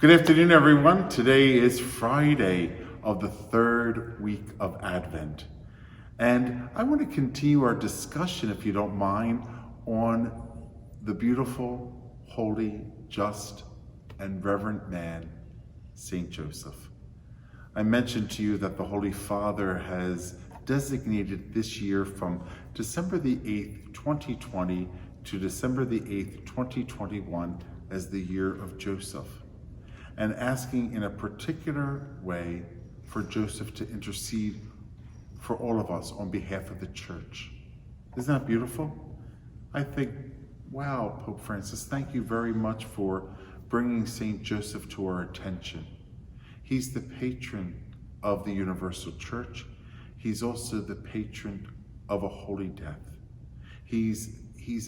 Good afternoon, everyone. Today is Friday of the third week of Advent. And I want to continue our discussion, if you don't mind, on the beautiful, holy, just, and reverent man, Saint Joseph. I mentioned to you that the Holy Father has designated this year from December the 8th, 2020 to December the 8th, 2021 as the year of Joseph, and asking in a particular way for Joseph to intercede for all of us on behalf of the Church. Isn't that beautiful? I think, wow, Pope Francis, thank you very much for bringing Saint Joseph to our attention. He's the patron of the Universal Church. He's also the patron of a holy death. He's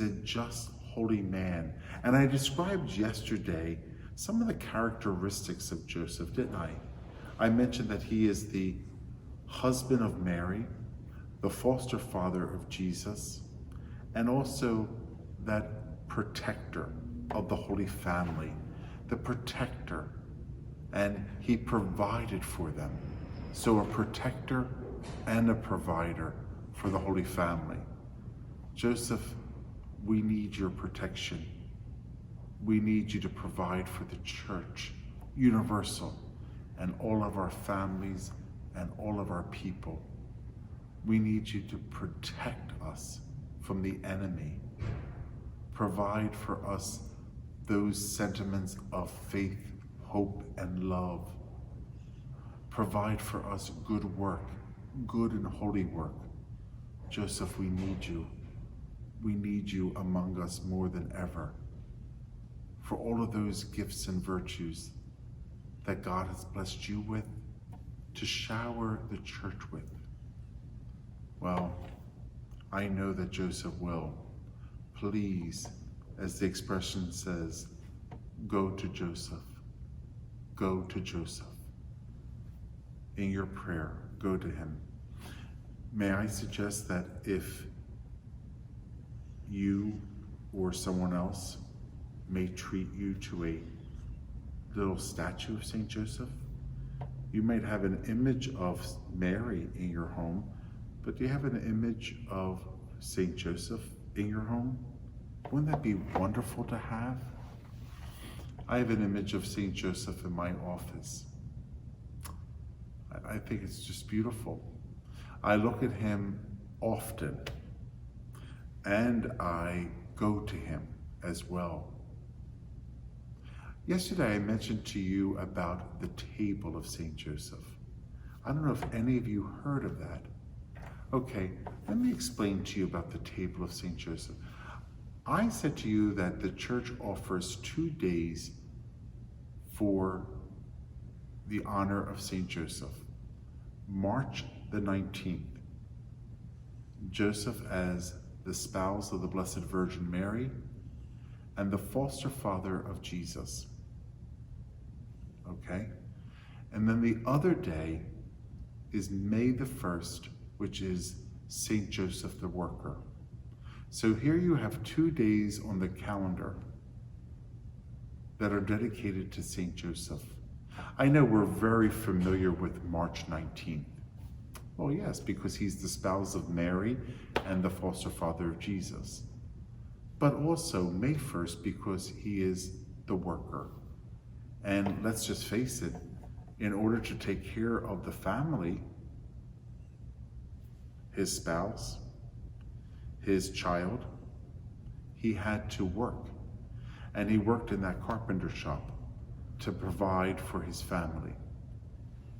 a just, holy man. And I described yesterday some of the characteristics of Joseph, didn't I? I mentioned that he is the husband of Mary, the foster father of Jesus, and also that protector of the Holy Family, the protector, and he provided for them. So a protector and a provider for the Holy Family. Joseph, we need your protection. We need you to provide for the Church, universal, and all of our families and all of our people. We need you to protect us from the enemy. Provide for us those sentiments of faith, hope, and love. Provide for us good work, good and holy work. Joseph, we need you. We need you among us more than ever, for all of those gifts and virtues that God has blessed you with to shower the Church with. Well, I know that Joseph will. Please, as the expression says, go to Joseph. Go to Joseph. In your prayer, go to him. May I suggest that if you or someone else may treat you to a little statue of Saint Joseph, you might have an image of Mary in your home, but do you have an image of Saint Joseph in your home? Wouldn't that be wonderful to have? I have an image of Saint Joseph in my office. I think it's just beautiful. I look at him often, and I go to him as well. Yesterday I mentioned to you about the table of Saint Joseph. I don't know if any of you heard of that. Okay, let me explain to you about the table of Saint Joseph. I said to you that the Church offers 2 days for the honor of Saint Joseph. March the 19th, Joseph as the spouse of the Blessed Virgin Mary and the foster father of Jesus. Okay? And then the other day is May the 1st, which is Saint Joseph the Worker. So here you have 2 days on the calendar that are dedicated to Saint Joseph. I know we're very familiar with March 19th. Well, yes, because he's the spouse of Mary and the foster father of Jesus. But also May 1st because he is the worker. And let's just face it, in order to take care of the family, his spouse, his child, he had to work. And he worked in that carpenter shop to provide for his family.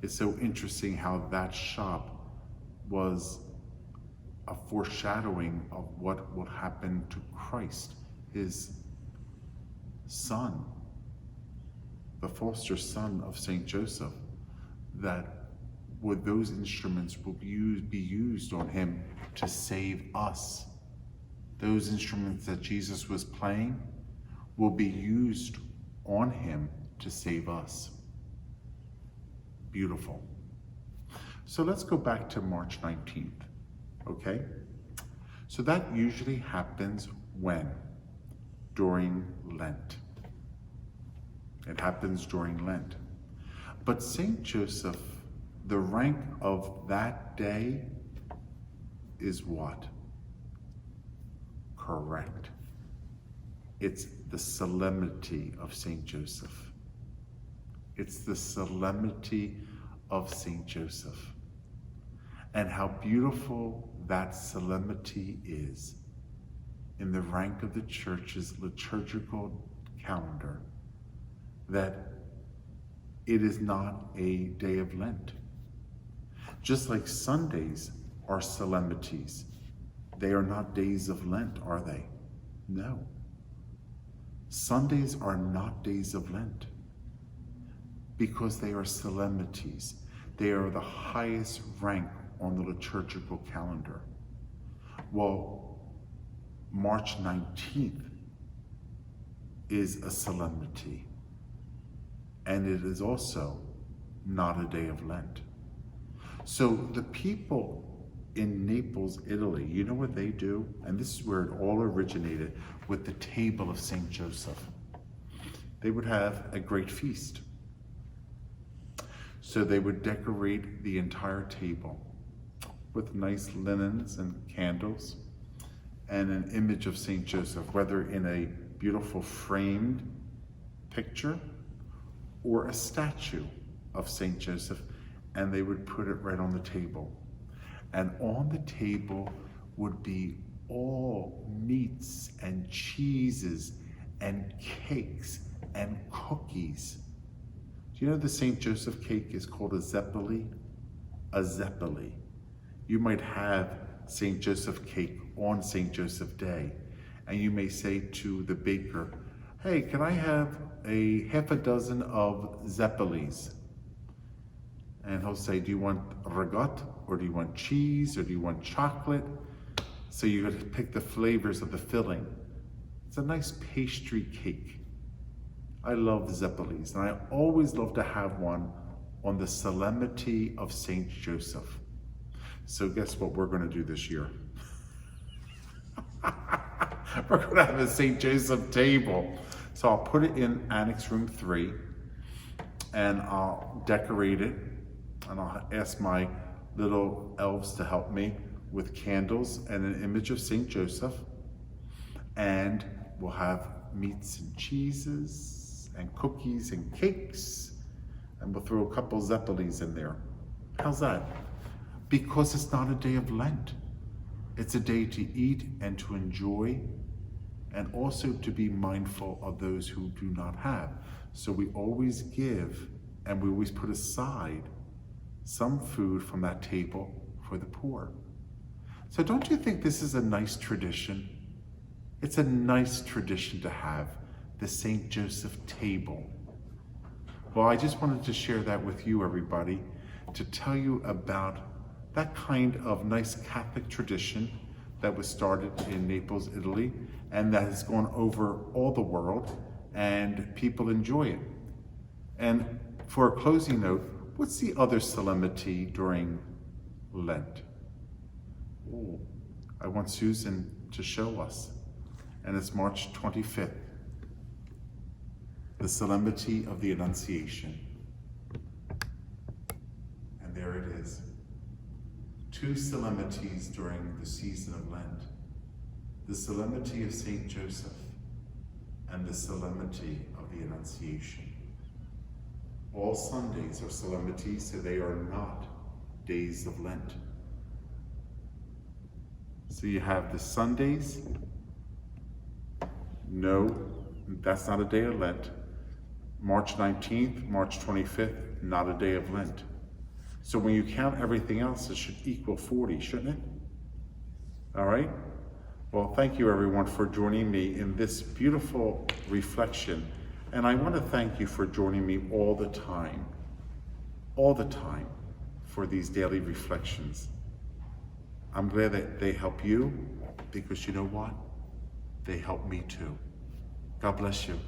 It's so interesting how that shop was a foreshadowing of what will happen to Christ, his son, the foster son of Saint Joseph, that would those instruments will be used on him to save us. Those instruments that Jesus was playing will be used on him to save us. Beautiful. So let's go back to March 19th, okay? So that usually happens when? During Lent. It happens during Lent. But Saint Joseph, the rank of that day is what? Correct. It's the solemnity of Saint Joseph. It's the solemnity of Saint Joseph. And how beautiful that solemnity is in the rank of the Church's liturgical calendar, that it is not a day of Lent. Just like Sundays are solemnities, they are not days of Lent, are they? No. Sundays are not days of Lent because they are solemnities. They are the highest rank on the liturgical calendar. Well, March 19th is a solemnity, and it is also not a day of Lent. So the people in Naples, Italy, you know what they do? And this is where it all originated, with the table of Saint Joseph. They would have a great feast. So they would decorate the entire table with nice linens and candles and an image of Saint Joseph, whether in a beautiful framed picture or a statue of Saint Joseph, and they would put it right on the table. And on the table would be all meats and cheeses and cakes and cookies. Do you know the Saint Joseph cake is called a zeppoli? A zeppoli. You might have Saint Joseph cake on Saint Joseph Day, and you may say to the baker, hey, can I have a half a dozen of zeppolis? And he'll say, do you want ragout, or do you want cheese, or do you want chocolate? So you got to pick the flavors of the filling. It's a nice pastry cake. I love the zeppolis, and I always love to have one on the solemnity of Saint Joseph. So guess what we're going to do this year? We're going to have a Saint Joseph table. So I'll put it in Annex Room 3, and I'll decorate it, and I'll ask my little elves to help me with candles and an image of Saint Joseph. And we'll have meats and cheeses and cookies and cakes, and we'll throw a couple zeppolis in there. How's that? Because it's not a day of Lent. It's a day to eat and to enjoy, and also to be mindful of those who do not have. So we always give, and we always put aside some food from that table for the poor. So don't you think this is a nice tradition? It's a nice tradition to have the Saint Joseph table. Well, I just wanted to share that with you, everybody, to tell you about that kind of nice Catholic tradition that was started in Naples, Italy, and that has gone over all the world, and people enjoy it. And for a closing note, what's the other solemnity during Lent? Oh, I want Susan to show us. And it's March 25th, the solemnity of the Annunciation. And there it is. Two solemnities during the season of Lent. The solemnity of Saint Joseph and the solemnity of the Annunciation. All Sundays are solemnities, so they are not days of Lent. So you have the Sundays. No, that's not a day of Lent. March 19th, March 25th, not a day of Lent. So when you count everything else, it should equal 40, shouldn't it? All right? Well, thank you everyone for joining me in this beautiful reflection. And I want to thank you for joining me all the time for these daily reflections. I'm glad that they help you, because you know what? They help me too. God bless you.